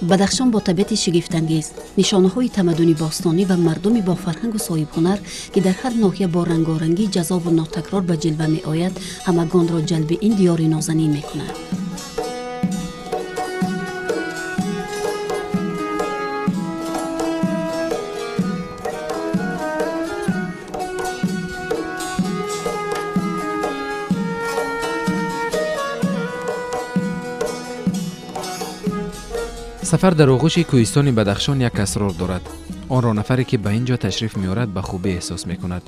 بدخشان با طبیعت شگفت‌انگیز، نشانه‌های تمدن باستانی و مردمی با فرهنگ و صاحب هنر که در هر ناحیه با رنگارنگی جذاب و ناتکرار به جلوه می‌آید، همگان را جلب این دیار نازنین می‌کند. سفر در آغوش کوهستان بدخشان یک اسرار دارد. آن را نفری که به اینجا تشریف می‌آورد به خوبی احساس می‌کند.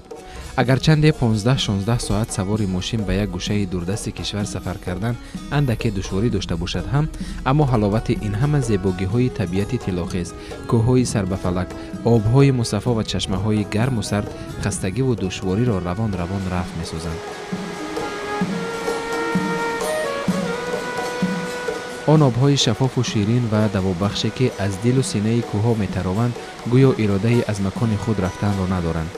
اگرچند 15-16 ساعت سوار ماشین به یک گوشه دوردست کشور سفر کردن اندکی دشواری داشته باشد هم، اما حلاوت این همه زیبایی‌های طبیعتی طلاخیز، کوه‌های سر به فلک، آب‌های مصفا و چشمه‌های گرم و سرد خستگی و دشواری را روان رفع می‌سازند. آن آب‌های شفاف و شیرین و دوابخشی که از دل و سینه کوه‌ها می‌تراوند گویا اراده از مکان خود رفتن را ندارند.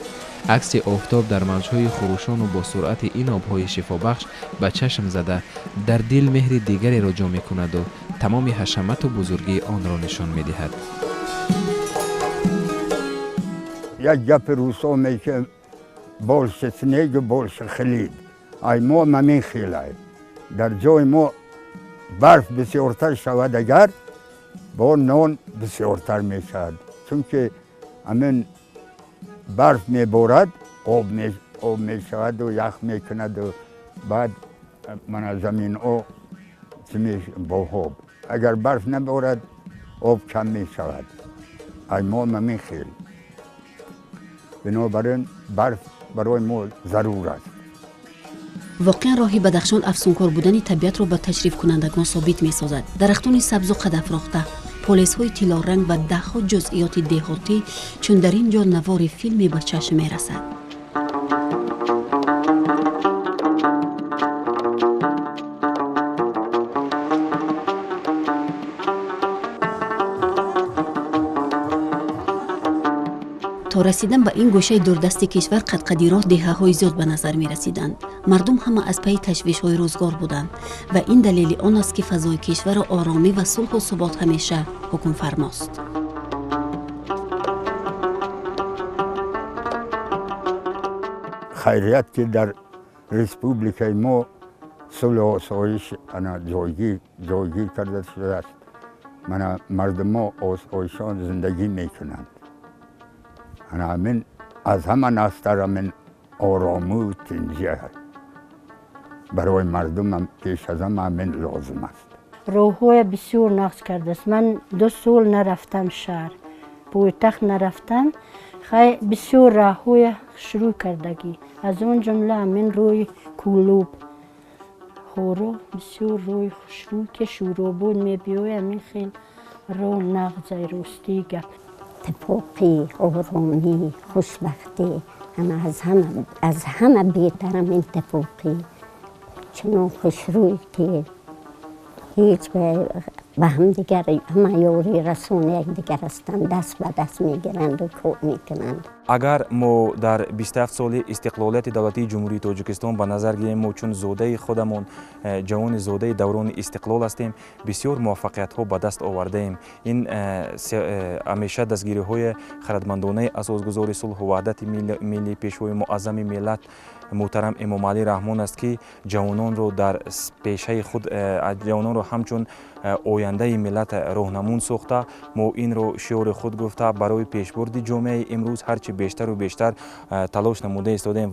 عکس آفتاب در موج‌های خروشان و با سرعت این آب‌های شفابخش به چشم زده در دل مهر دیگری را جا می‌کند و تمام حشمت و بزرگی آن را نشان می‌دهد. یک گپ روسا میگه بالش سنگ و بالش خلید. ای ما ممین خیلی در جای ما برف بسیارتر شود اگر با نان بسیارتر می شود، چون که همین برف می بارد آب می شود و یخ می کند و بعد من زمین با آب اگر برف نبارد آب کم می شود. ای ما ممین خیل بنابراین برف برای ما ضرور است. واقعا راهی بدخشان افسونکار بودن طبیعت را به تشریف کنندگان ثابت می سازد. درختان سبز و قد افراخته، پلیس های طلا رنگ و ده ها جزئیات دهاتی چون در اینجا نوار فیلمی به چشم می رسد. تا رسیدن به این گوشه دوردست کشور قدقدیرها دهه‌های زیاد به نظر می رسیدند. مردم همه از پی تشویش‌های روزگار بودند و این دلیل آن است که فضای کشور آرامی و صلح و ثبات همیشه حکم فرماست. خیریت که در ریسپوبلیکای ما صلح و آسایش جایگیر کرده شده است. مردم ما آسایشان زندگی میکنند. همین از همه نستر همین آرامی و تنجیه برای مردم پیش از همین لازم است. روحوی بسیار نقص کرده است. من 2 سال نرفتم شهر، پایتخت نرفتم. خیلی بسیار راهوی شروع کردگی، از اون جمله همین روی کولوب خورو بسیار روی شروع که شروع بود میبیوی همین خیلی رو نغزه راستی گپ اتفاقی، آرامی، خوشبختی، از همه بهترم اتفاقی، چنان خوشروی که هیچ به هم دیگر همه یاری رسون یک دیگر هستند، دست به دست میگیرند و کار میکنند. اگر ما در 27 سال استقلالیت دولتی جمهوری تاجیکستان به نظر گیریم، ما چون زاده خودمون جوان زاده دوران استقلال هستیم، بسیار موفقیت ها به دست آورده ایم. این همیشه دستگیری های خردمندانه اساسگذار صلح و وحدت ملی پیشوای معظم ملت محترم امام علی رحمان است که جوانان رو در پیشه خود، جوانان رو همچون آینده ملت راهنمون ساخته. ما این رو شعار خود گفته برای پیشبرد جامعه امروز هرچی بیشتر و بیشتر تلاش نموده ایستادیم.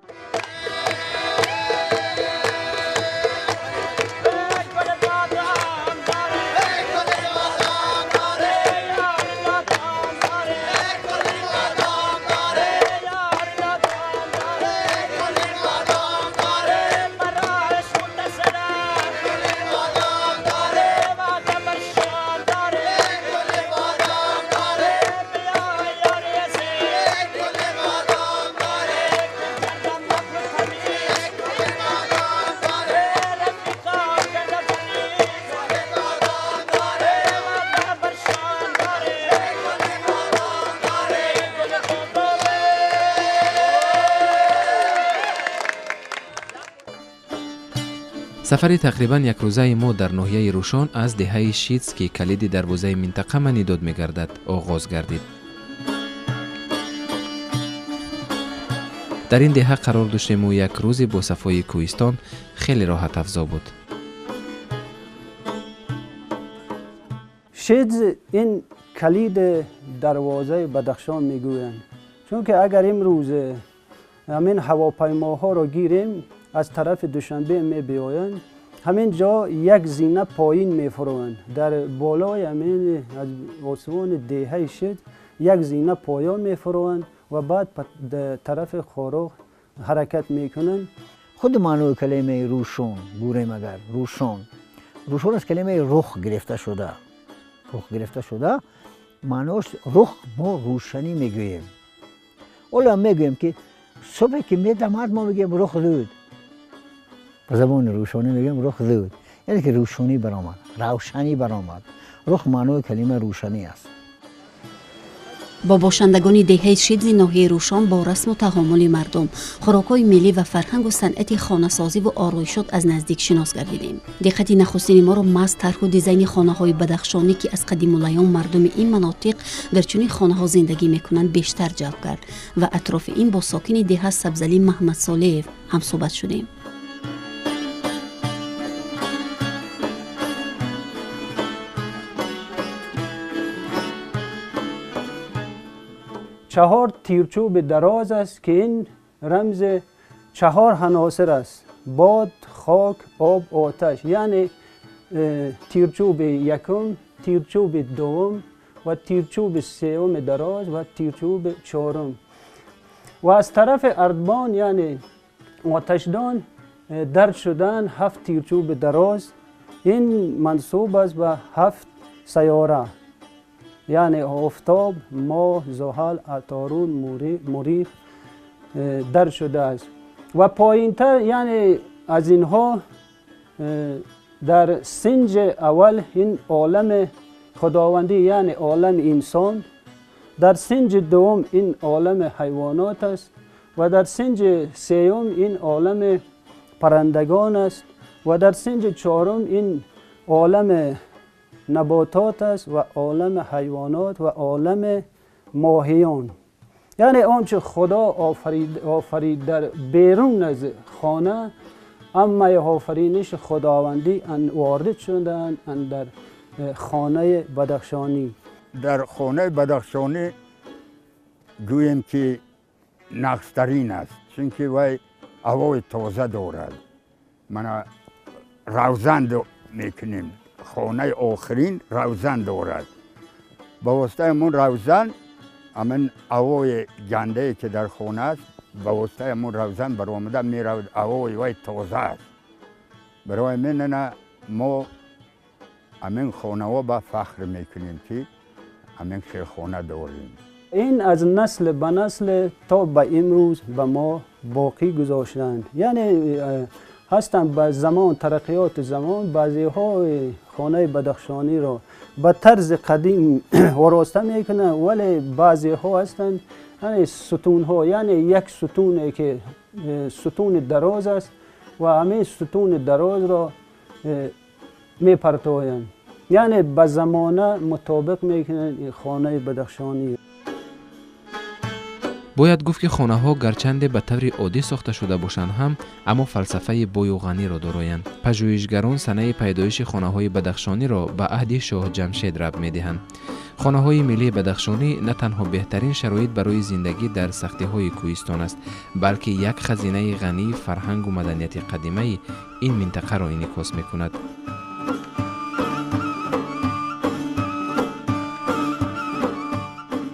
سفر تقریبا یک روزه ما در ناحیه روشان از دهه شیتس که کلید دروازه منطقه منیداد می‌گردد آغاز گردید. در این دهه قرار داشتیم و یک روزی با صفای کوهستان خیلی راحت افزا بود. شیدز این کلید دروازه بدخشان میگویند، چون که اگر امروز همین هواپیماها رو گیریم از طرف دوشنبه می بیایند، همین جا یک زینه پایین می فروند. در بالای همین از آسمان دهه شید یک زینه پایان می فروند و بعد طرف خاروخ حرکت می کنند. خود معنی کلمه روشون گوریم اگر روشون از کلمه رخ گرفته شده. رخ گرفته شده معنیش رخ ما روشنی میگوییم. اولا میگوییم که صبح که میدمد ما میگیم رخ زود. به زبان روشانی میگیم رخ زود. یعنی که روشنی برآمد، روشنی برآمد. رخ معنی کلمه روشنی است. با باشندگان دهه شیدز ناحیه روشان با رسم و تعامل مردم، خوراک‌های ملی و فرهنگ و صنعت خانه‌سازی و آرایشات از نزدیک شناس گردیدیم. دقت نخستین ما را مست طرح و دیزاین خانه‌های بدخشانی که از قدیم الایام مردم این مناطق در چنین خانه‌ها زندگی می‌کنند بیشتر جلب کرد و اطراف این با ساکن دهه سبزعلی محمد صالح هم صحبت شدیم. چهار تیرچوب دراز است که این رمز چهار عناصر است: باد، خاک، آب، آتش. یعنی تیرچوب یکم، تیرچوب دوم و تیرچوب سوم دراز و تیرچوب چهارم. و از طرف اردبان یعنی آتشدان درج شدن 7 تیرچوب دراز. این منصوب است به 7 سیاره، یعنی آفتاب، ماه، زحل، عطارد، مریخ در شده است. و پایینتر یعنی از اینها در سنج اول این عالم خداوندی یعنی عالم انسان، در سنج دوم این عالم حیوانات است و در سنج سوم این عالم پرندگان است و در سنج چهارم این عالم نباتات است و عالم حیوانات و عالم ماهیان. یعنی آنچه خدا آفرید در بیرون از خانه، اما آفرینش خداوندی وارد شدند در خانه بدخشانی. در خانه بدخشانی گوییم که نقصترین است، چون که وی هوای تازه دارد. من روزن میکنیم، خانه آخرین روزن دارد. با واسطه من روزن، همین هوای گنده که در خانه است، با واسطه من روزن برآمده میرود، هوای وی تازه است. برای من ما همین خانه ها به فخر میکنیم که همین خیلی خانه داریم. این از نسل به نسل تا به امروز به ما باقی گذاشتند. یعنی هستند به زمان ترقیات زمان بعضی های خانه بدخشانی را به طرز قدیم آراسته میکنند، ولی بعضی ها هستند یعنی ستون ها، یعنی یک ستون که ستون دراز است و همه ستون دراز را میپرتویند، یعنی به زمانه مطابق میکنند خانه بدخشانی. باید گفت که خانه ها گرچند به طور عادی ساخته شده باشند هم اما فلسفه بوی و غنی را دارایند. پژوهشگران سنه پیدایش خانه های بدخشانی را به عهد شاه جمشید ربط می دهند. خانه های ملی بدخشانی نه تنها بهترین شرایط برای زندگی در سختی های کوهستان است، بلکه یک خزینه غنی فرهنگ و مدنیت قدیمی این منطقه را انعکاس می کند.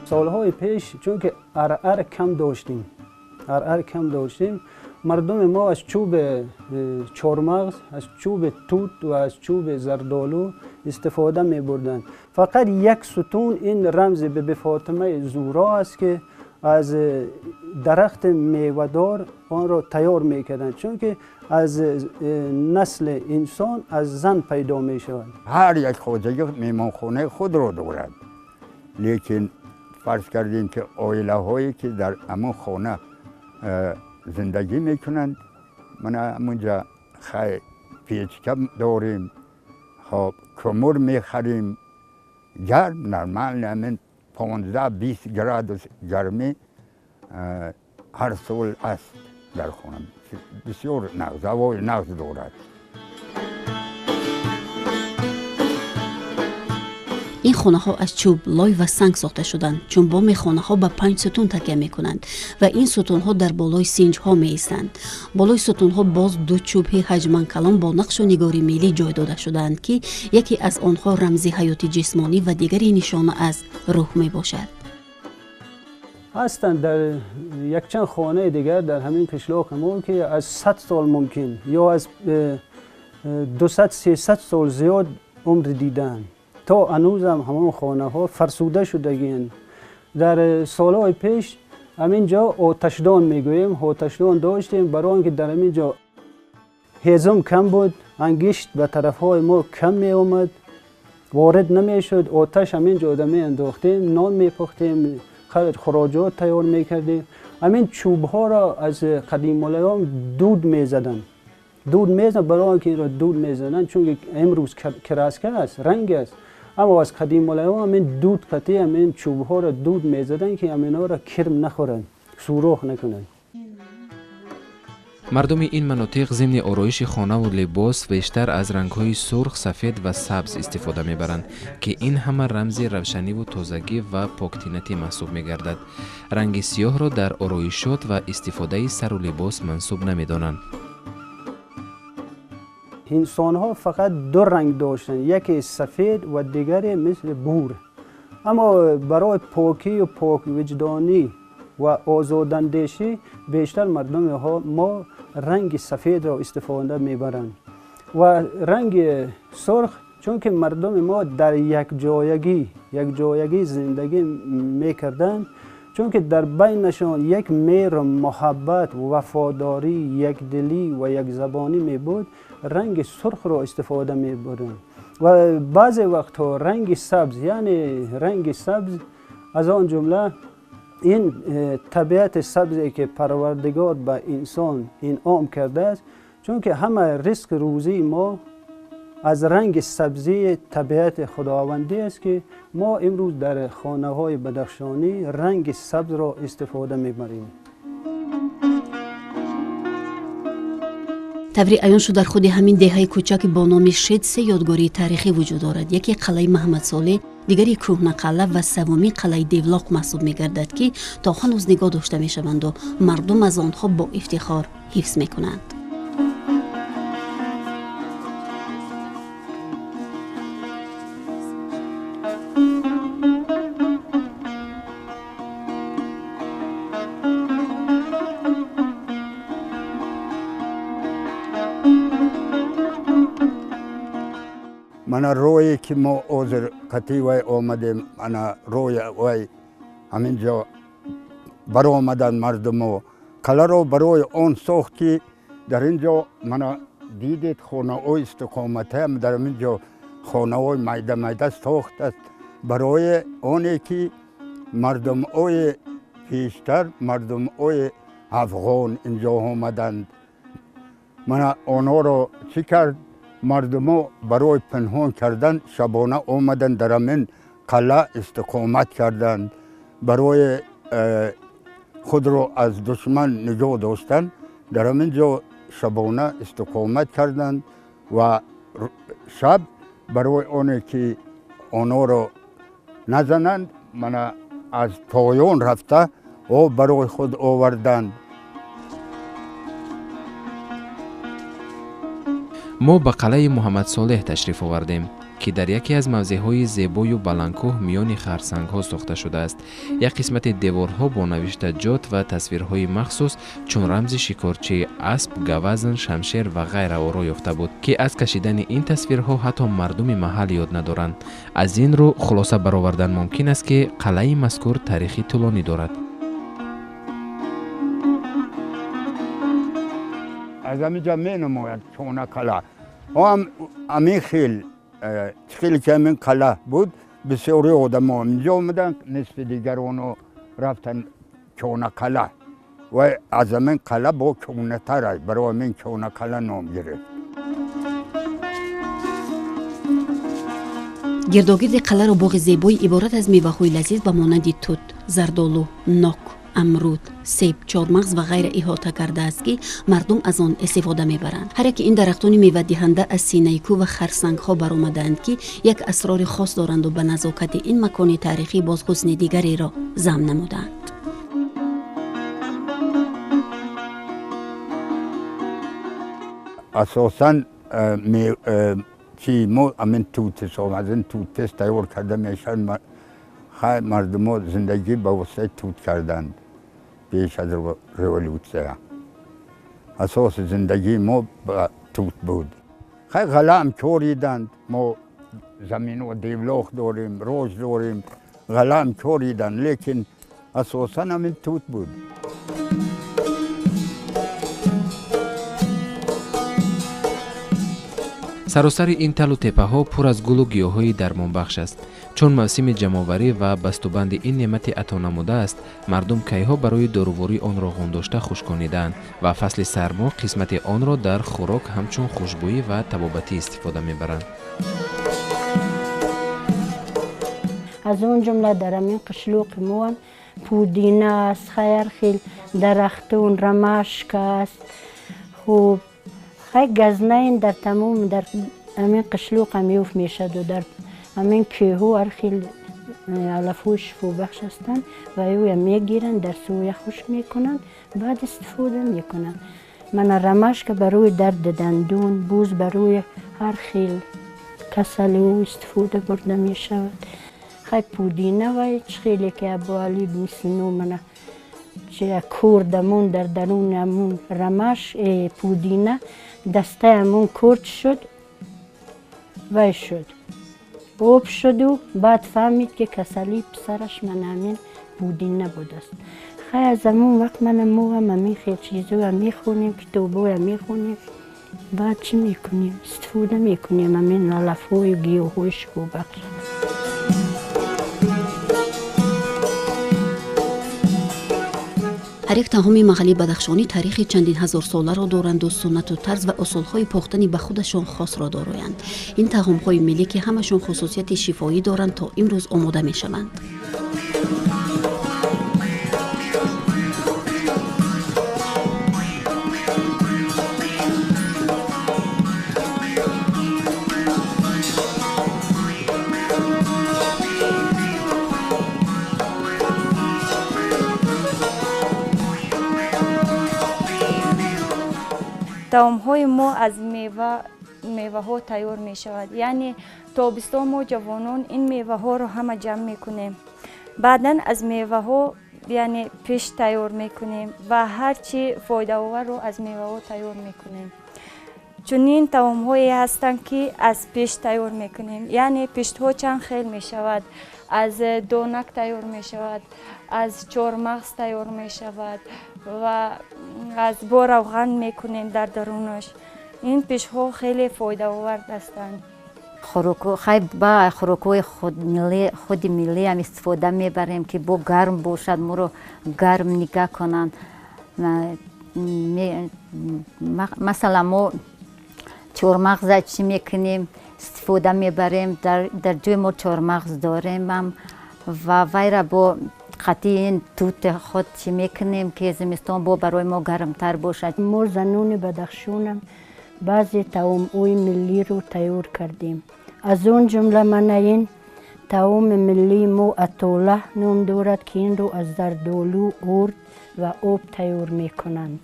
سالهای پیش چون که ارعر کم داشتیم، مردم ما از چوب چهارمغز، از چوب توت و از چوب زردالو استفاده می بردند. فقط یک ستون این رمز به فاطمه زورا است که از درخت میوه‌دار آن را تیار می کردند، چون که از نسل انسان از زن پیدا می شود. هر یک خواجگی میمانخانه خود را دارد، لیکن فرض کردیم که عائله هایی که در همون خانه زندگی میکنند، من همونجا خیلی پیچکم داریم، خب کمر میخریم گرم، نرمال همین 15-20 گراد گرمی هر سال است در خونه. بسیار نغز، هوای نغز دارد. این خانه ها از چوب، لای و سنگ ساخته شدند، چون بام خانه ها به 5 ستون تکیه می کنند و این ستون ها در بالای سینج ها می ایستند. بالای ستون ها باز 2 چوبه حجما کلان با نقش و نگاری میلی جای داده شدند که یکی از آنها رمزی حیات جسمانی و دیگری نشانه از روح می باشد. هستند در یک چند خانه دیگر در همین قشلاق ما که از 100 سال ممکن یا از 200-300 سال زیاد عمر دیدن. تا هنوز هم همون خانه ها فرسوده شدگین. در سالهای پیش همینجا آتشدان میگوییم، آتشدان داشتیم برای اینکه در همینجا هیزم کم بود، انگشت به طرف های ما کم می آمد، وارد نمی شد. آتش همینجا می انداختیم، نان می پختیم، خراجات تیار می کردیم. همین چوب ها را از قدیم ملایان دود می زدن. دود می زدن برای اینکه را دود می زدن چون امروز کراسکه است، رنگ است. اما از قدیم ملایان همین دود قطعی همین چوب ها را دود می زدن که همین ها را کرم نخورن، سوراخ نکنن. مردم این مناطق ضمن آرایش خانه و لباس بیشتر از رنگ‌های سرخ، سفید و سبز استفاده می‌برند که این همه رمز روشنی و تازگی و پاکتینتی محسوب می‌گردد. رنگ سیاه را در آرایشات و استفاده سر و لباس منسوب نمی‌دانند. انسان ها فقط 2 رنگ داشتن، یکی سفید و دیگری مثل بور. اما برای پاکی و پاک وجدانی و آزاداندیشی بیشتر مردم ما رنگ سفید را استفاده میبرند و رنگ سرخ چون که مردم ما در یک جایگی زندگی میکردند، چون که در بینشان یک مهر، محبت، وفاداری، یکدلی و یک زبانی می بود، رنگ سرخ را استفاده می بردند. و بعضی وقتها رنگ سبز، یعنی رنگ سبز از آن جمله این طبیعت سبزی که پروردگار به انسان انعام کرده است، چون که همه رزق روزی ما از رنگ سبزی طبیعت خداوندی است که ما امروز در خانه های بدخشانی رنگ سبز را استفاده می‌بریم. طوری عیان شد در خود همین دهه کوچک با نام شید 3 یادگاری تاریخی وجود دارد. یکی قلعه محمد صالح، دیگری کهنه قلعه و سومی قلعه دیولاق محسوب می‌گردد که تا هنوز نگاه داشته می‌شوند و مردم از آنها با افتخار حفظ می‌کنند. من روی که ما عذر قطعی وی آمدیم، من روی وی همینجا برا آمدن مردم و کلا رو برای آن ساخت که در اینجا من دیدید خانه های استقامت هم در اینجا خانه های میده ساخت است برای آنی که مردم های پیشتر، مردم های افغان اینجا آمدند. من آنها را چی کرد؟ مردم ها برای پنهان کردن شبانه آمدن در همین قلعه استقامت کردند، برای خود را از دشمن نجات داشتن در همین جا شبانه استقامت کردند و شب برای آنه که آنها را نزنند من از پایان رفته و برای خود آوردند. ما به قلعه محمد صالح تشریف آوردیم که در یکی از موضع‌های زیبای و بلندکوه میان خرسنگ‌ها ساخته شده است. یک قسمت دیوارها با نوشتجات و تصویرهای مخصوص چون رمز شکارچی، اسب، گوزن، شمشیر و غیره آرا یافته بود که از کشیدن این تصویرها حتی مردم محل یاد ندارند. از این رو خلاصه برآوردن ممکن است که قلعه مذکور تاریخی طولانی دارد. از همینجا می نماید چون قلعه همین خیلی که همین قلعه بود بسیاری آدم ها اینجا آمدن، نصف دیگران رفتن چون قلعه و از همین قلعه با چونه تر برای همین چون قلعه نام گرفت. гирдогирди қаларо боғи зебои иборат аз меваҳои лазиз ба монанди тут, зардолу, нок, амруд, себ, чормағз ва ғайра иҳота кардааст ки мардум аз он истифода мебаранд. ҳар яки ин дарахтони мевадиҳанда аз синаи кӯ ва харсангҳо баромадаанд ки як асрори хос доранду ба назокати ин макони таърихӣ боз ҳусни дигареро зам намуданд. اساسا چی ما همین توت حساب از این توت پس تیار کرده میشن خیلی مردم ها زندگی با واسطه توت کردند پیش از رولوسیون اساس زندگی ما با توت بود خیلی غله هم کوریدند ما زمین و دیولاخ داریم روز داریم غله هم کوریدند لیکن اساسا همین توت بود. саросари ин талу теппаҳо пур аз гулу гиёҳҳои дармонбахш аст. чун мавсими ҷамъоварӣ ва бастубанди ин неъмати атонамуда аст, мардум кайҳо барои доруворӣ онро ғундошта хушконидаанд ва фасли сармо қисмати онро дар хӯрок ҳамчун хушбӯӣ ва табобатӣ истифода мебаранд. از اون جمله در همین قشلوق ما هم پودینه است، خیرخیل درختون رمشک است. خوب خیلی گزنین در تمام در همین قشلوق هم یوف میشد و در همین کیهو ارخیل علفوش فو بخش هستند و یو میگیرن در سوی خوش میکنن بعد استفاده میکنن. من رمشک برای درد دندون بوز برای هر خیل کسل و استفاده برده میشود. خیلی پودینه و خیلی که ابوالی مثل نو من چه کوردمون در درون همون رمش پودینه دسته همون کرد شد و شد آب شد و بعد فهمید که کسلی پسرش من همین پودینه بود است. خیلی از همون وقت من مو هم همین خیلی چیزو هم میخونیم کتابو هم میخونیم بعد چی میکنیم استفاده میکنیم همین علفوی و گیاهوی شبو بخش. ҳар як таоми маҳаллии бадахшонӣ таърихи чандин ҳазор соларо доранду суннату тарз ва усулҳои пухтани ба худашон хосро дороянд. ин таомҳои миллӣ ки ҳамашон хусусияти шифоӣ доранд то имрӯз омода мешаванд. таомҳои мо аз меваҳо тайёр мешавад. яъне тобистон мо ҷавонон ин меваҳоро ҳама ҷамъ мекунем. баъдан аз меваҳо яъне пишт тайёр мекунем ва ҳарчи фоидаоварро аз меваҳо тайёр мекунем. чунин таомҳое ҳастанд ки аз пишт тайёр мекунем. яъне пиштҳо чанд хел мешавад. аз донак тайёр мешавад, аз чормағз тайёр мешавад ва аз бо равған мекунем дар дарунаш. ин пиштҳо хеле фоидаовар ҳастанд. خیلی با خوراک‌های خود ملی هم استفاده میبریم که با گرم باشد ما رو گرم نگه کنند. مثلا ما چهارمغز چی میکنیم استفاده میبریم در جای ما چهارمغز داریم هم و وی را با قطعی این توت خود چی میکنیم که زمستان با برای ما گرمتر باشد. ما زنون بدخشونم بعضی طعام‌های ملی رو تیار کردیم. از اون جمله من این طعام ملی ما اتوله نام دارد که این رو از زردآلو، ارد و آب تیار میکنند.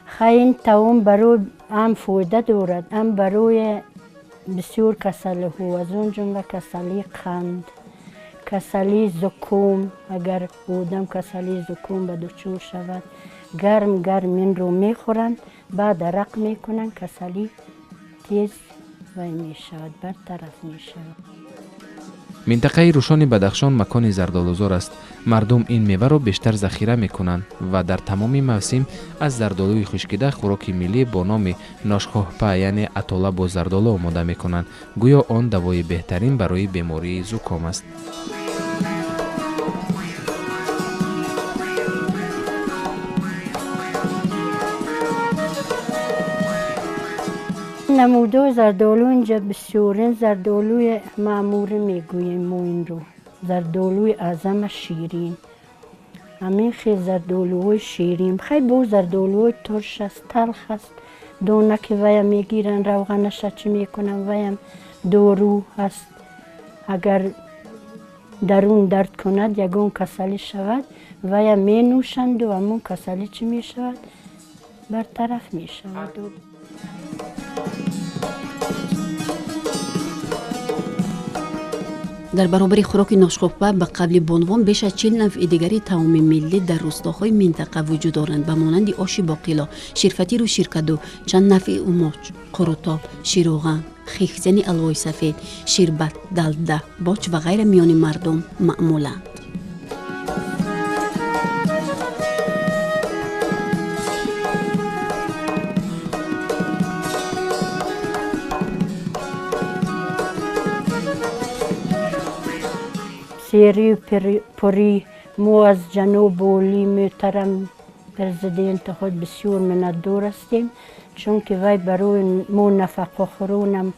خیلی این طعام برای هم فایده دارد، هم برای بسیار کسلی ها، از اون جمله کسلی قند، کسلی زکام. اگر آدم کسلی زکام به دچار شود گرم این رو میخورند بعد عرق میکنن کسلی تیز و میشود برطرف میشود. минтақаи рӯшони бадахшон макони зардолузор аст. мардум ин меваро бештар захира мекунанд ва дар тамоми мавсим аз зардолуи хушкида хӯроки миллӣ бо номи ношхоҳпа яъне атола бо зардолу омода мекунанд. гӯё он давои беҳтарин барои бемории зуком аст. نموده زردالو اینجا بسیار زردالوی معموره میگوییم ما این رو. زردالوی اعظم شیرین. همین خیلی زردالوی شیرین. خیلی با زردالوی ترش است، تلخ است. دونه که ویم میگیرن روغنش چی میکنن ویم دورو هست. اگر درون درد کند یگون کسلی شود ویم می نوشند و همون کسلی چی می شود برطرف می شود. در برابر خوراک ناشکوفه به قبل بانوان بیش از 40 نوع دیگری طعام ملی در روستاهای منطقه وجود دارند به مانند آش باقلا، شیرفطیر و شیرکدو، چند نوع اوماچ، قروتاب، شیروغن، خیخزنی الوای سفید، شیربت، دلده، باچ و غیره میان مردم معمولند. سیری پری مو از جنوب ولی محترم پرزیدنت خود بسیار منتدار هستیم چون که وی برای مو نفقه خورونم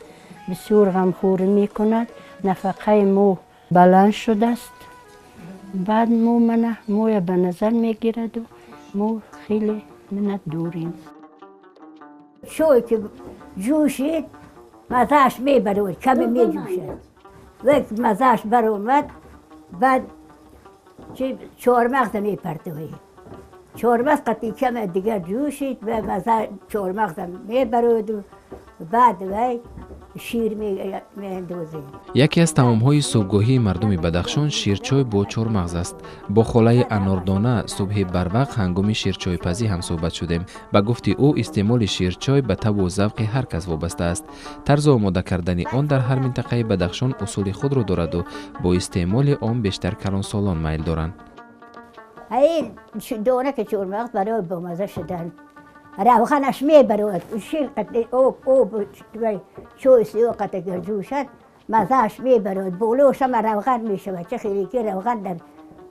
بسیار غمخوری می کند. نفقه مو بلند شده است. بعد موی به نظر می گیرد و مو خیلی منتداریم. شوی که جوشید مزهش می برود کمی می جوشد. وقت مزهش برآمد بعد چهارمغز می پرتوی. چهارمغز قطعی کم دیگر جوشید و مزه چهارمغز می برود و بعد وی شیر می اندازید. یکی از طعام‌های صبحگاهی مردم بدخشان شیرچای با چهارمغز است. با خاله اناردانه صبح بروقت هنگام شیرچای پزی هم صحبت شدیم. به گفت او استعمال شیرچای به طبع و ذوق هر کس وابسته است. طرز آماده کردن آن در هر منطقه بدخشان اصول خود را دارد و با استعمال آن بیشتر کلانسالان میل دارند. این دانه که چهارمغز برای با مزه شدن روغنش می برود و شیر قطعی او شوی سیو قطعی جوشد مزهش می برود بولوش هم روغن می شود چه خیلی که روغن در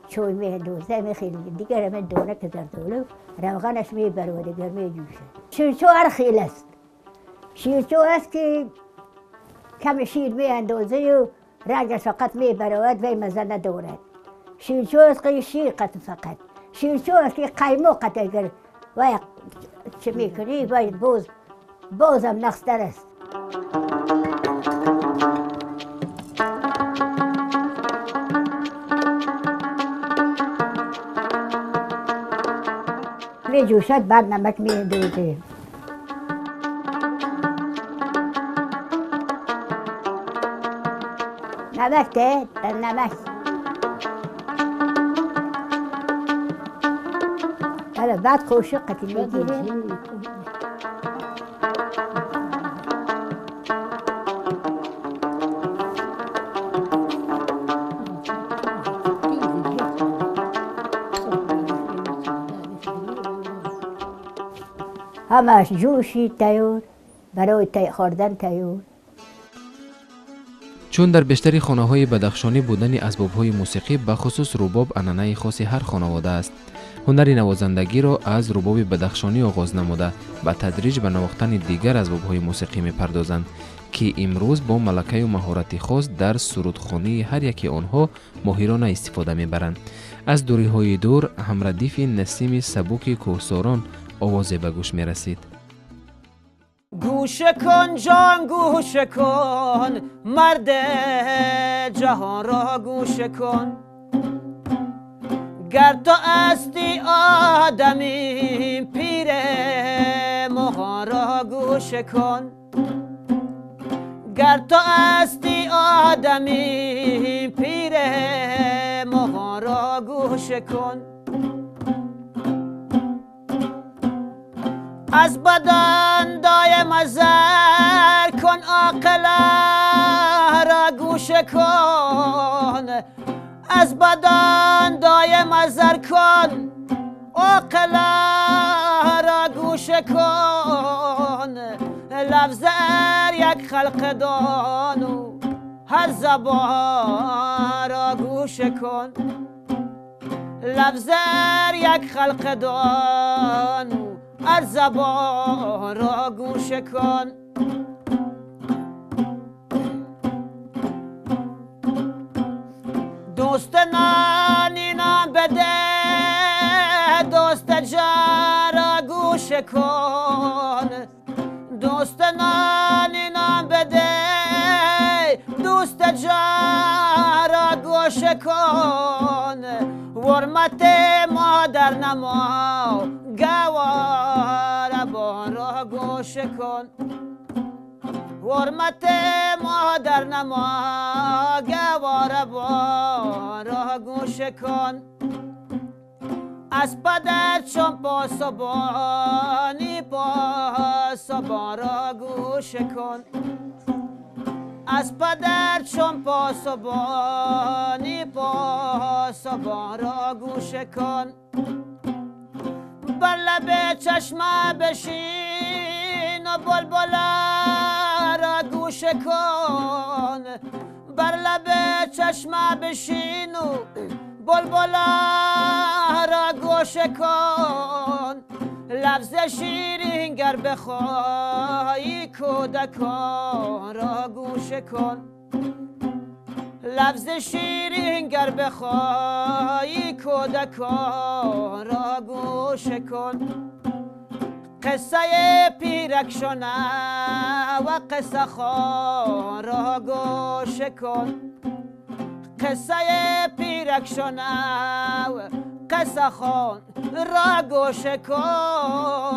چوی می دوزه می خیلی دیگر همین دانه که زردالو روغنش می برود دیگر می جوشد. شیرچو هر خیلی است. شیرچو است که کم شیر می اندازه و رنگش فقط می برود و مزه ندارد. شیرچو است که شیر قطع فقط. شیرچو است که قیمو قطع گر و چه میکنی و بازم نقصتر است. می جوشد بعد نمک می اندازیم. نمک ده در نمک. بعد خوشق قطعی میگیریم. همش جوشی تیار برای خوردن تیار. چون در بیشتری خانه‌های بدخشانی بودن اسباب‌های موسیقی به خصوص رباب عنعنه خاص هر خانواده است. هنر نوازندگی را از رباب بدخشانی آغاز نموده و تدریج به نواختن دیگر اسباب‌های موسیقی می‌پردازند که امروز با ملکه و مهارت خاص در سرودخوانی هر یکی آنها ماهرانه استفاده می‌برند. از دوره‌های دور همردیف نسیم سبک کوهساران آوازی به گوش می‌رسید. گوش کن جان گوش کن مرد جهان را گوش کن گر تو هستی آدمی پیر مغان را گوش کن گر تو هستی آدمی پیر مغان را گوش کن از بدن دایم ازر کن عاقله را گوش کن از بدن دایم ازر کن عاقله را گوش کن لفظ یک خلق دانو هر زبان را گوش کن لفظ یک خلق دانو هر زبان را گوش کن دوست نانی نام بده دوست جارا گوش کن دوست نانی نام بده دوست جارا گوش کن ورمت مادر نما گوار بارا گوش کن ورمت مادر نما گوار بارا گوش کن از پدر چون پاسبانی پاسبان را گوش کن از پدر چون پاسبانی پاسبان را گوش کن بر لب چشمه بشین و بلبل را گوش کن بر لب چشمه بشین و بلبل را گوش کن لفظ شیرین گر بخواهی کودکان را گوش کن لفظ شیرین گر بخواهی کودکان را گوش کن قصه پیرک شنه و قصه خوان را گوش کن قصه پیرک شنه و قصه خوان را گوش کن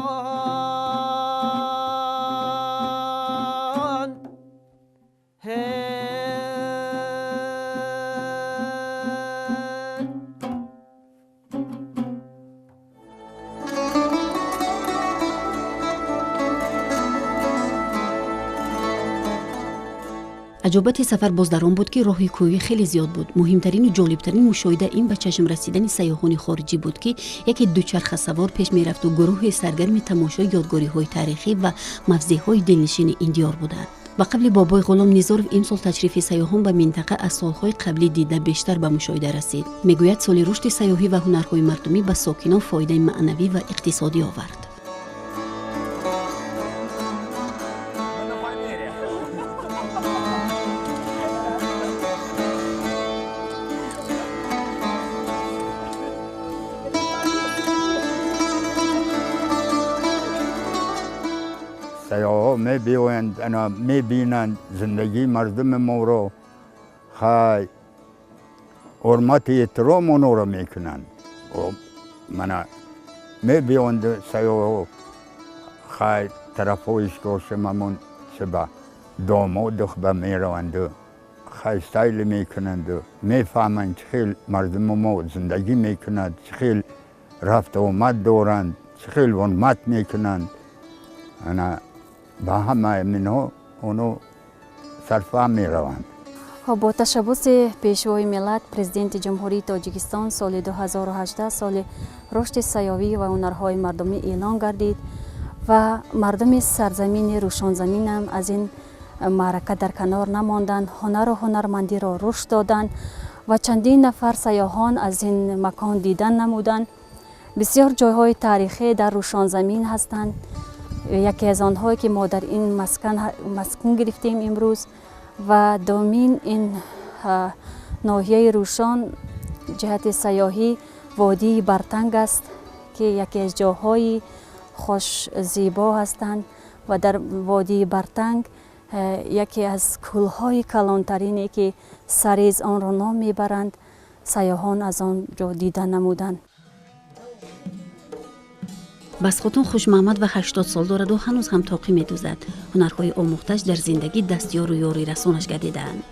عجوبت سفر باز در آن بود که راه کوهی خیلی زیاد بود. مهمترین و جالبترین مشاهده این به چشم رسیدن سیاحان خارجی بود که یکی دوچرخه سوار پیش می رفت و گروه سرگرم تماشای یادگاری های تاریخی و مفزه های دلنشین این دیار بودند. و قبل بابای غلام نیزارف امسال تشریف سیاحان به منطقه از سالهای قبلی دیده بیشتر به مشاهده رسید. میگوید سال رشد سیاحی و هنرهای مردمی به ساکنان فایده معنوی و اقتصادی آورد. سیاها میبینند زندگی مردم ما رو خیلی حرمت احترام اونو رو میکنند من میبینند سیاها خیلی طرف ها اشکاشممون چه به داماد دخبه میروند خیلی ستایل میکنند میفهمند چه خیلی مردم ما زندگی میکنند چه خیلی رفت آمد دارند چه خیلی حرمت میکنند انا با همه منها اونو صرفا می روند. با تشبث پیشوای ملت پرزیدنت جمهوری تاجیکستان سال 2018 سال رشد سیاحی و هنرهای مردمی اعلان گردید و مردم سرزمین روشنزمین هم از این معرکه در کنار نماندند. هنر و هنرمندی را رشد دادند و چندین نفر سیاحان از این مکان دیدن نمودند. بسیار جایهای تاریخی در روشنزمین هستند. یکی از آنهایی که ما در این مسکن گرفتیم امروز و دومین این ناحیه روشن جهت سیاحی وادی برتنگ است که یکی از جاهای خوش زیبا هستند و در وادی برتنگ یکی از کوههای کلانترینی که سریز آن را نام میبرند سیاحان از آن جا دیدن نمودند. بسخوتون خوش محمد و 80 سال دارد و هنوز هم تاقی می دوزد. هنرهای آموختش در زندگی دستیار و یاری رسانش گردیدند.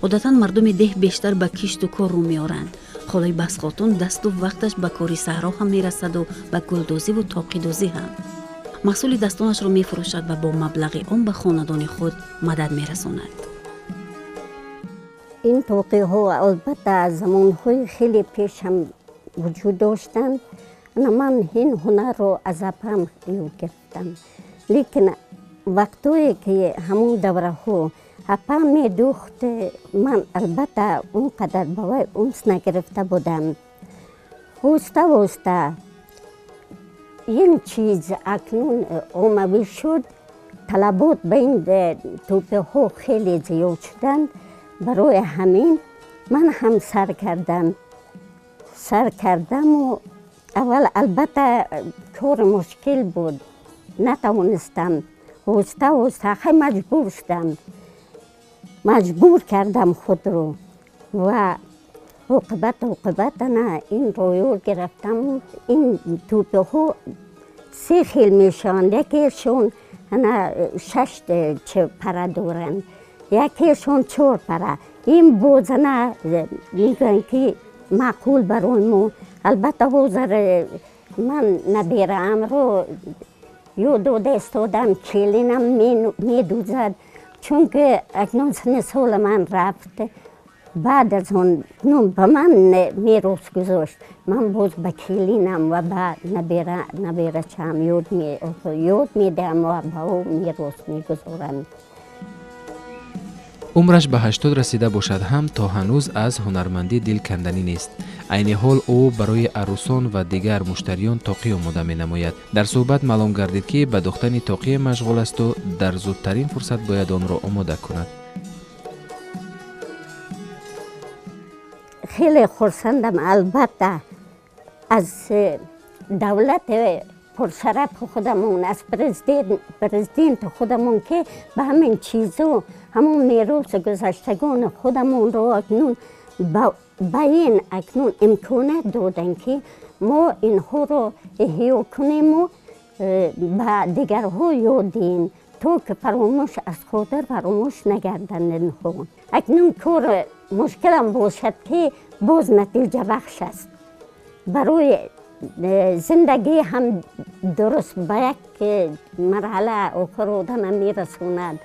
عادتا مردم ده بیشتر به کشت و کار رو میارند. خالای بسخوتون دست و وقتش به کاری صحرا هم میرسد و به گلدوزی و تاقی دوزی هم. محصول دستانش رو میفروشد و با مبلغ آن به خاندان خود مدد میرساند. این تاقی ها البته از زمانهای خیلی پیش هم وجود داشتند. من این هنر رو از اپم یاد گرفتم، لیکن وقتی که همون دوره ها اپم می دوخت من البته اونقدر باوی اونس نگرفته بودم. وسته این چیز اکنون آموی شد، طلبات به این توپه ها خیلی زیاد شدند. برای همین من هم سر کردم و اول البته کار مشکل بود، نتوانستم. هسته خیلی مجبور شدم، مجبور کردم خود رو و عاقبت نه این رویور گرفتم. این توپه ها 3 خیل میشن، یکیشون 6 پره دارن، یکیشون 4 پره. این بوزنه میگن که معقول برای ما. البته بوزر من نبیرم رو یو دو دستادم کلینم میدوزد، چون که اکنون سن سال من رفت. بعد از اون به من میراث گذاشت. من باز به کلینم و به نبیره چم یاد میدم و به او میراث میگذارم. عمرش به 80 رسیده باشد هم تا هنوز از هنرمندی دل کندنی نیست. عین حال او برای عروسان و دیگر مشتریان تاقی آماده می نماید. در صحبت معلوم گردید که به دختن تاقی مشغول است و در زودترین فرصت باید آن را آماده کند. خیلی خرسندم البته از دولت پرشرف خودمون، از پرزیدنت خودمون که به همین چیزو، همون میراث گذشتگان خودمون رو اکنون به این اکنون امکانات دادن که ما اینها رو احیا کنیم و به دیگرها یاد دهیم تا که فراموش از خاطر فراموش نگردن اینها. اکنون کار مشکلم باشد که باز نتیجه بخش است. برای زندگی هم درست به یک مرحله آخر آدم میرسوند.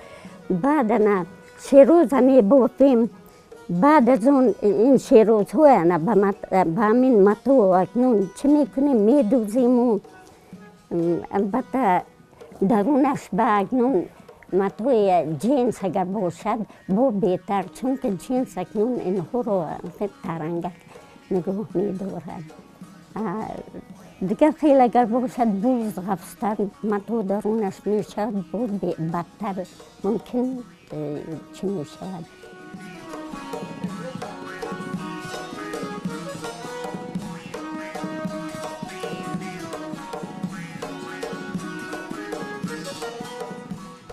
بعد نه 3 روز می بافیم، بعد از اون این 3 روز های به همین متو اکنون چه میکنیم میدوزیم و البته درونش به اکنون متوی جنس اگر باشد با بهتر، چون که جنس اکنون اینها رو ترنگک نگاه میدارد. دیگر خیلی اگر باشد بوز غفستر متو درونش میشد بود بدتر ممکن چی میشود.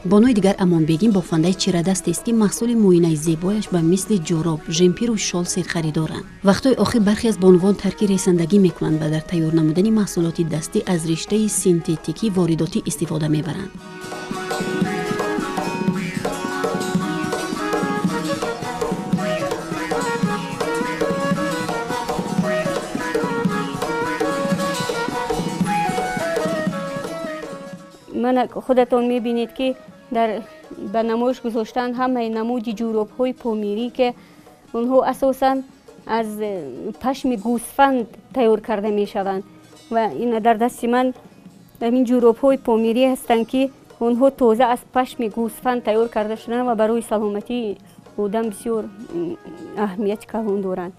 بانوی دیگر امان بگیم بافنده چیردست است که محصول موینه زیبایش به مثل جوراب، ژمپیر و شال سیر خریدارند. وقتای آخر برخی از بانوان ترک رساندگی میکنند و در تیار نمودن محصولات دستی از رشته سینتتیکی وارداتی استفاده میبرند. من خودتون میبینید که در به نمایش گذاشتن همه نمودی جوراب های پامیری که اونها اساساً از پشم گوسفند تیار کرده میشوند و این در دست من این جوراب های پامیری هستند که اونها تازه از پشم گوسفند تیار کرده شدن و برای سلامتی آدم بسیار اهمیت کلان دارند.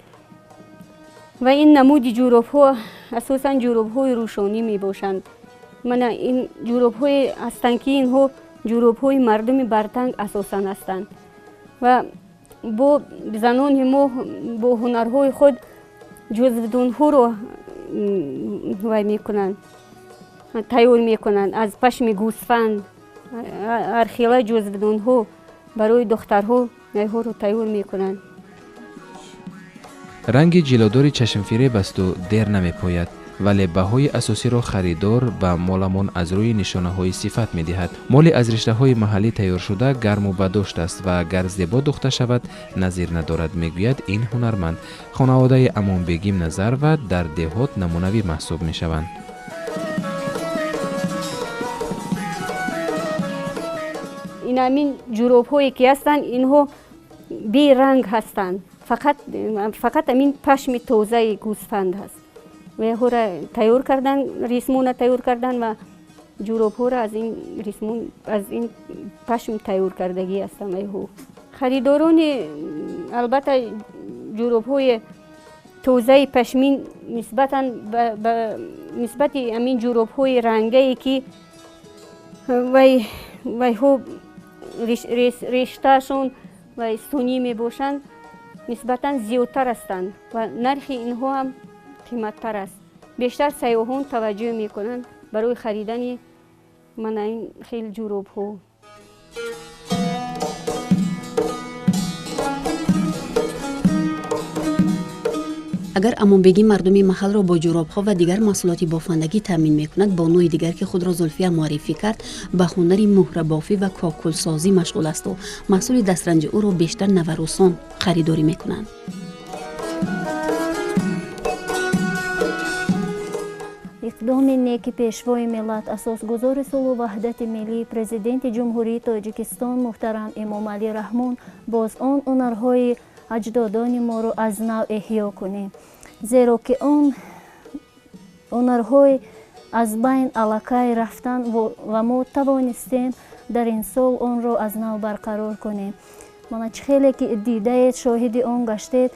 و این نمودی جوراب ها اساساً جوراب های روشانی می باشند. من این جوراب های هستند که اینها جوراب های مردم برتنگ اساساً هستند و با زنان ما با هنرهای خود جزودان ها رو میکنند، تیار میکنند از پشم گوسفند. ارخیله جزودان ها برای دخترها ها رو تیار میکنند. رنگ جلودار چشمفریب است و دیر نمی پاید، ولی بهای اساسی را خریدار به مالمان از روی نشانه های صفت می دهد. مال از رشته های محلی تیار شده گرم و بداشت است و اگر زیبا دخته شود نظیر ندارد، میگوید این هنرمند. خانواده امان بگیم نظر و در دهات نمونوی محسوب می شوند. این همین جوراب هایی که هستند اینها بی رنگ هستند، فقط همین پشم تازه گوسفند هست و ها را تیار کردن، ریسمون تیار کردن و جوراب ها را از این پشم تیار کردگی هستند. خریداران البته جوراب های تازه پشمین نسبت همین جوراب های رنگی که وی ها رشتهشون و سونی می باشند نسبتا زیادتر هستند و نرخ اینها هم قیمتتر است. بیشتر سیاحان توجه میکنند برای خریدن من این خیلی جوراب ها. اگر امانبگی مردمی محل را با جوراب‌ها و دیگر محصولات بافندگی تامین می‌کند، با نوع دیگر که خود را زلفیه معرفی کرد، به هنر مهره بافی و کاکل سازی مشغول است و محصول دسترنج او را بیشتر نوروسان خریداری می‌کنند. اقدام نیک پیشوای ملت اساسگزار صلح و وحدت ملی پرزیدنت جمهوری تاجیکستان محترم امام علی رحمان باز آن هنرهای اجدادان ما رو از نو احیا کنیم، زیرا که آن هنرهای از بین الکای رفتن و ما توانستیم در این سال آن را از نو برقرار کنیم. من خیلی که دیده شاهد آن گشتید،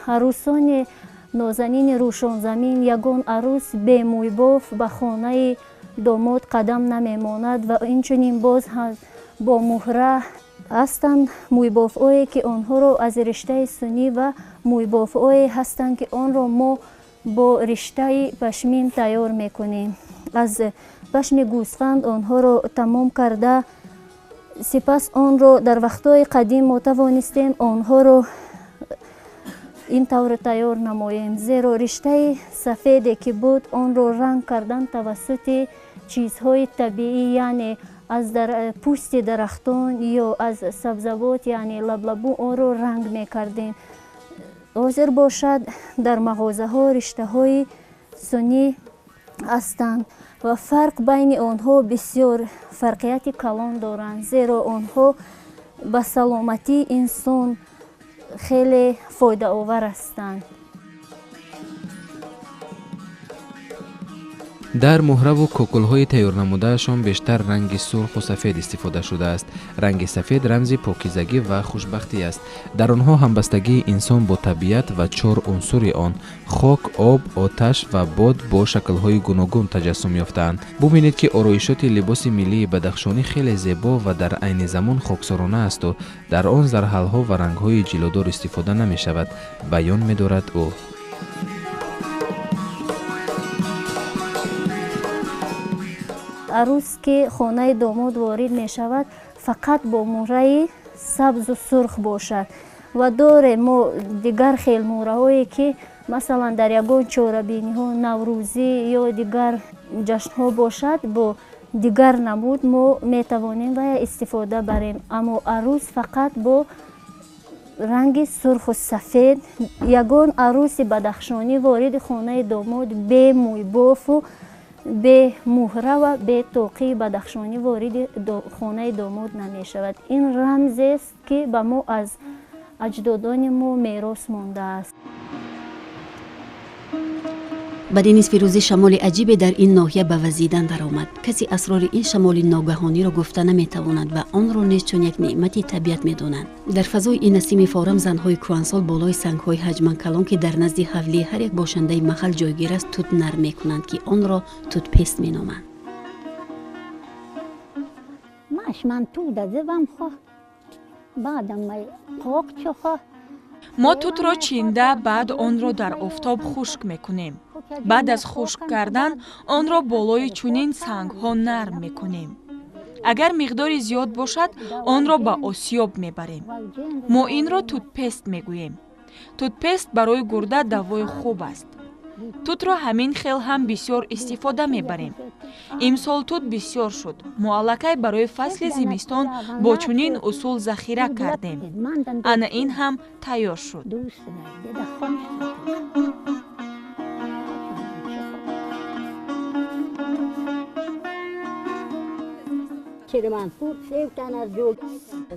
عروسان نازنین روشن زمین یگان عروس به موی باف به خانه داماد قدم نمیماند و اینچنین باز با مهره هستند. موی باف‌هایی که آنها را از رشته سنی و موی باف‌هایی هستند که آن را ما با رشته پشمین تیار میکنیم. از پشم گوسفند آنها را تمام کرده، سپس آن را در وقتهای قدیم ما توانستیم آنها را این طور تیار نماییم، زیرا رشته سفیدی که بود آن را رنگ کردن توسط چیزهای طبیعی، یعنی از پوست درختان یا از سبزوات یعنی لبلبو آن را رنگ می کردیم. حاضر باشد در مغازه ها رشته های سنی هستند و فرق بین آنها بسیار فرقیت کلان دارند، زیرا آنها به سلامتی انسان خیلی فایده آور هستند. در مهره و کوکل‌های تیار نموده‌شان بیشتر رنگ سرخ و سفید استفاده شده است. رنگ سفید رمز پاکیزگی و خوشبختی است. در آنها همبستگی انسان با طبیعت و 4 عنصر آن، خاک، آب، آتش و باد با شکل‌های گوناگون تجسم یافته‌اند. ببینید که آرایشات لباس ملی بدخشانی خیلی زیبا و در عین زمان خاکسارانه است و در آن زرحل‌ها و رنگ‌های جلودار استفاده نمی‌شود، بیان می‌دارد او. عروس که خانه داماد وارد می شود فقط با مهره سبز و سرخ باشد و دور ما دیگر خیل مهره هایی که مثلا در یگان چهاربینی ها، نوروزی یا دیگر جشن ها باشد با دیگر نمود ما می توانیم و استفاده بریم، اما عروس فقط با رنگ سرخ و سفید. یگان عروس بدخشانی وارد خانه داماد به موی باف و به مهره و به توقی بدخشانی وارد خانه داماد نمی شود. این رمز است که به ما از اجدادان ما میراث مانده است. بعد نیز فیروزی شمال عجیبی در این ناحیه به وزیدن درآمد. کسی اسرار این شمال ناگهانی را گفته نمیتواند و آن را نیز چون یک نعمت طبیعت میدانند. در فضای این نسیم فارم زنهای کهنسال بالای سنگهای حجما کلان که در نزد حولی هر یک باشنده محل جایگیر است توت نرم میکنند که آن را توت پست مینامند. من تو دادم خو بعدم قاق چخه ما توت را چینده بعد آن را در آفتاب خشک میکنیم. بعد از خشک کردن آن را بالای چنین سنگ ها نرم میکنیم. اگر مقداری زیاد باشد آن را به آسیاب میبریم. ما این را توت پست میگوییم. توت پست برای گرده دوای خوب است. توت را همین خیل هم بسیار استفاده میبریم. امسال توت بسیار شد. ما الکی برای فصل زمستان با چنین اصول ذخیره کردیم. انا این هم تیار شد.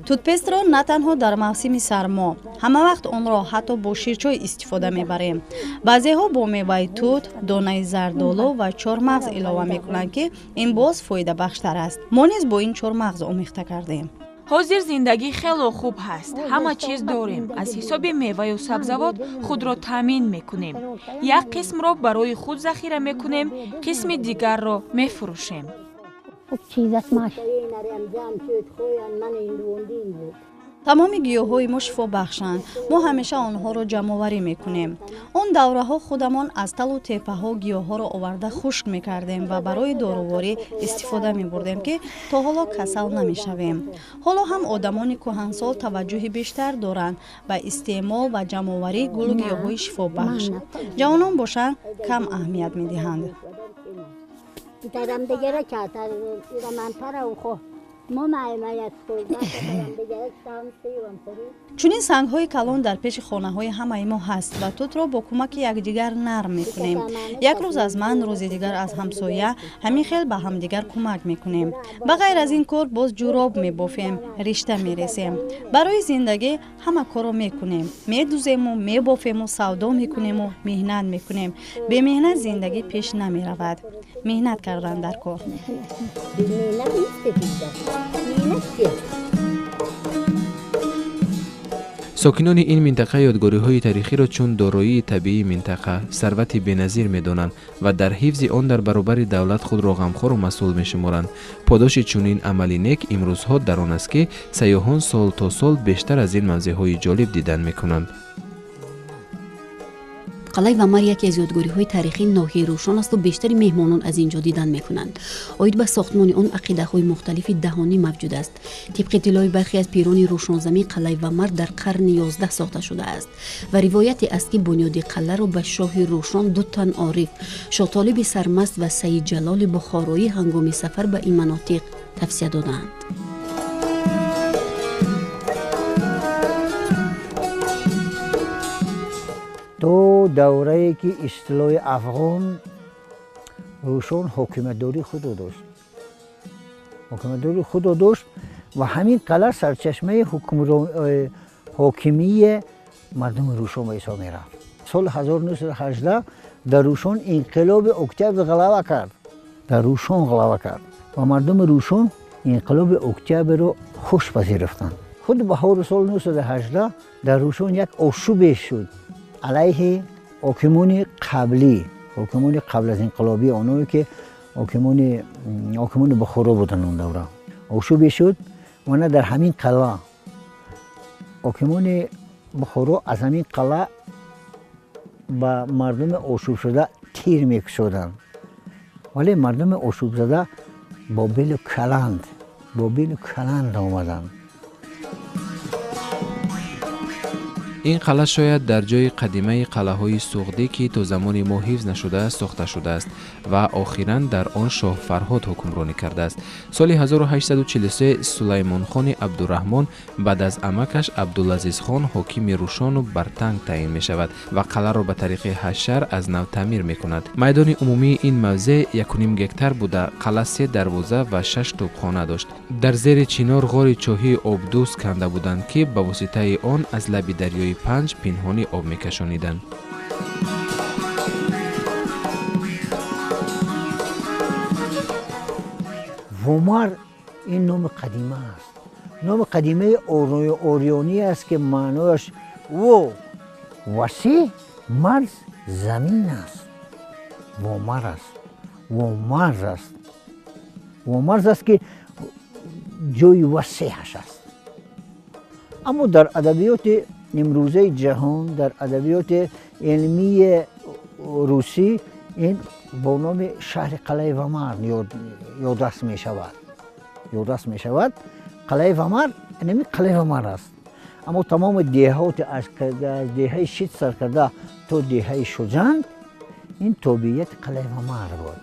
توتپست را نه تنها در موسم سرما، همه وقت آن را حتی با شیرچای استفاده میبریم. بعضی ها با میوه توت، دانه زردآلو و چهارمغز علاوه میکنند که این باز فایده بخشتر است. ما نیز با این چهارمغز آمیخته کردیم. حاضر زندگی خیلی خوب هست. همه چیز داریم. از حساب میوه و سبزوات خود را تامین میکنیم. یک قسم را برای خود ذخیره میکنیم، قسم دیگر را میفروشیم. تمام گیاهای ما شفا بخشند. ما همیشه آنها را جمع آوری میکنیم. آن دوره ها خودمان از تل و تپه ها گیاه ها را آورده خشک میکردیم و برای داروواری استفاده میبردیم که تا حالا کسل نمیشویم. حالا هم آدمان کهنسال توجه بیشتر دارند به استعمال و جمع آوری گل و گیاه های شفا بخش. جوانان باشند کم اهمیت میدهند. دارم دیگه چهتر منطقه و خو ما معیمت خورده دیگه چونین سنگ های کلان در پیش خانه های همه ما هست و توت را با کمک یکدیگر نرم میکنیم. یک روز از من، روز دیگر از همسایه، همین خیل به همدیگر کمک میکنیم. به غیر از این کار باز جوراب میبافیم، رشته میرسیم. برای زندگی همه کارو میکنیم. میدوزیم و میبافیم و سودا میکنیم و مهنت میکنیم. به مهنت زندگی پیش نمیرود. مهنت کردن در کار. ساکنان این منطقه یادگاری‌های تاریخی را چون دارایی طبیعی منطقه ثروت بی‌نظیر می‌دانند و در حفظ آن در برابر دولت خود را غمخوار و مسئول می‌شمارند. پاداش چنین عملی نیک امروزها در آن است که سیاحان سال تا سال بیشتر از این موضع‌های جالب دیدن می‌کنند. قلعه ومر یکی از یادگاری‌های تاریخی ناحیه روشن است و بیشتر مهمانان از اینجا دیدن می‌کنند. آید به ساختمان آن عقیده‌های مختلف دهانی موجود است. طبق اطلاع برخی از پیران روشنزمی قلعه ومر در قرن 11 ساخته شده است و روایتی است که بنیاد قلعه را به شاه روشن دو تن عارف، شاه طالب سرمست و سید جلال بخارایی هنگام سفر به این مناطق توصیه دادند. تو دوره‌ای که اصطلاح افغان روشن حکومتداری خود داشت و همین قلعه سرچشمه حاکمی مردم روشن به حساب میرفت. سال 1918 در روشن انقلاب اکتبر غلبه کرد و مردم روشن انقلاب اکتبر رو خوش پذیرفتند. خود بهار سال 1918 در روشن یک آشوب شد علیه حاکمان قبل از انقلابی، آنهایی که حاکمان بخارا بودن اون دوره. آشوب شد و نه در همین قلعه حاکمان بخارا از همین قلعه با مردم آشوب شده تیر میکشودند، ولی مردم آشوب زده با بیل کلند آمدند. این قلعه شاید در جای قدیمه قلعه‌های سوخته که تا زمان ما حفظ نشده است ساخته شده است و اخیراً در آن شاه فرهاد حکمرانی کرده است. سال 1843 سلیمان خان عبدالرحمن بعد از عمکش عبدالعزیز خان حاکم روشن و برتنگ تعیین می شود و قلعه را به طریق حشر از نو تعمیر می کند. میدان عمومی این موضع 1.5 هکتار بوده. قلعه 3 دروازه و 6 توپخانه داشت. در زیر چنار غار چاهی آبدوز کنده بودند که به واسطه آن از لب دریای پنج پنهانی آب میکشانیدند. ومر این نام قدیمه است. نام قدیمه اوریانی است که معنایش وسیع مرز زمین است. ومرز است که جای وسیعش است. اما در ادبیات امروزه جهان، در ادبیات علمی روسی، این با نام شهر قلعه ومر یادداشت می شود. قلعه ومر یعنی قلعه ومر است. اما تمام دهات از دهه شید سرکرده تا دهه شجاع این تابعیت قلعه ومر بود.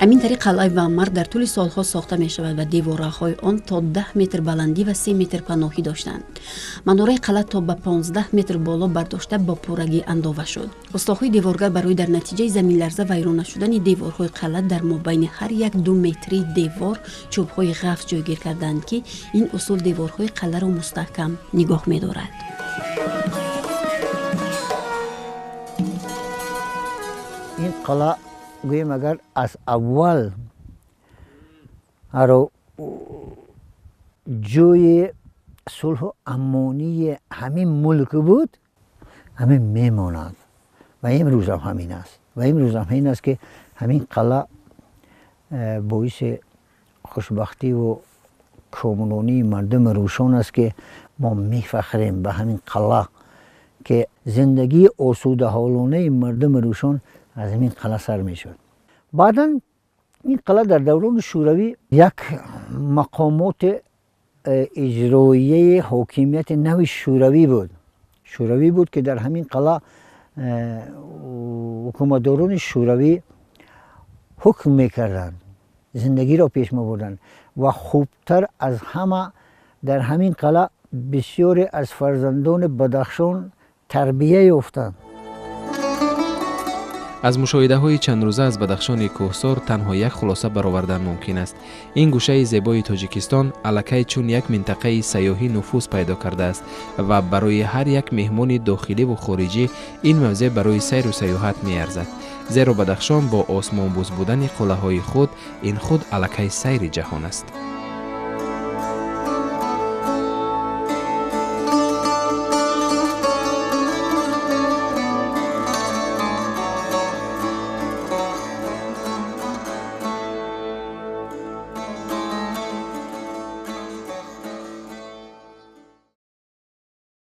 همین طریق قلعه ومر در طول سالها ساخته می شود و دیوارهای آن تا 10 متر بلندی و 3 متر پناهی داشتند. مناره قلعه تا به 15 متر بالا برداشته با پورگی انداوه شد. استادهای دیوارگر برای در نتیجه زمین لرزه ویرانه شدن دیوارهای قلعه در مابین هر یک 2 متری دیوار چوبهای غفص جایگیر کردند که این اصول دیوارهای قلعه را مستحکم نگاه می دارد. این قلعه گویم اگر از اول جوی صلح و امانی همین ملک بود، همین میماند و امروز هم همین است که همین قلعه باعث خوشبختی و کاملانی مردم روشان است که ما میفخریم به همین قلعه که زندگی آسوده حالانه مردم روشان از همین قلعه سر میشد. بعدا این قلعه در دوران شوروی یک مقامات اجرایی حاکمیت نوی شوروی بود که در همین قلعه حکومتداران شوروی حکم میکردند، زندگی را پیش میبردند و خوبتر از همه در همین قلعه بسیاری از فرزندان بدخشان تربیه یافتند. از مشاهده های چند روزه از بدخشان کوهسار تنها یک خلاصه برآوردن ممکن است. این گوشه زیبای تاجیکستان الکی چون یک منطقه سیاحی نفوذ پیدا کرده است و برای هر یک مهمان داخلی و خارجی این موضع برای سیر و سیاحت می ارزد. زیرا بدخشان با آسمان بوس بودن قلعه های خود این خود الکی سیر جهان است.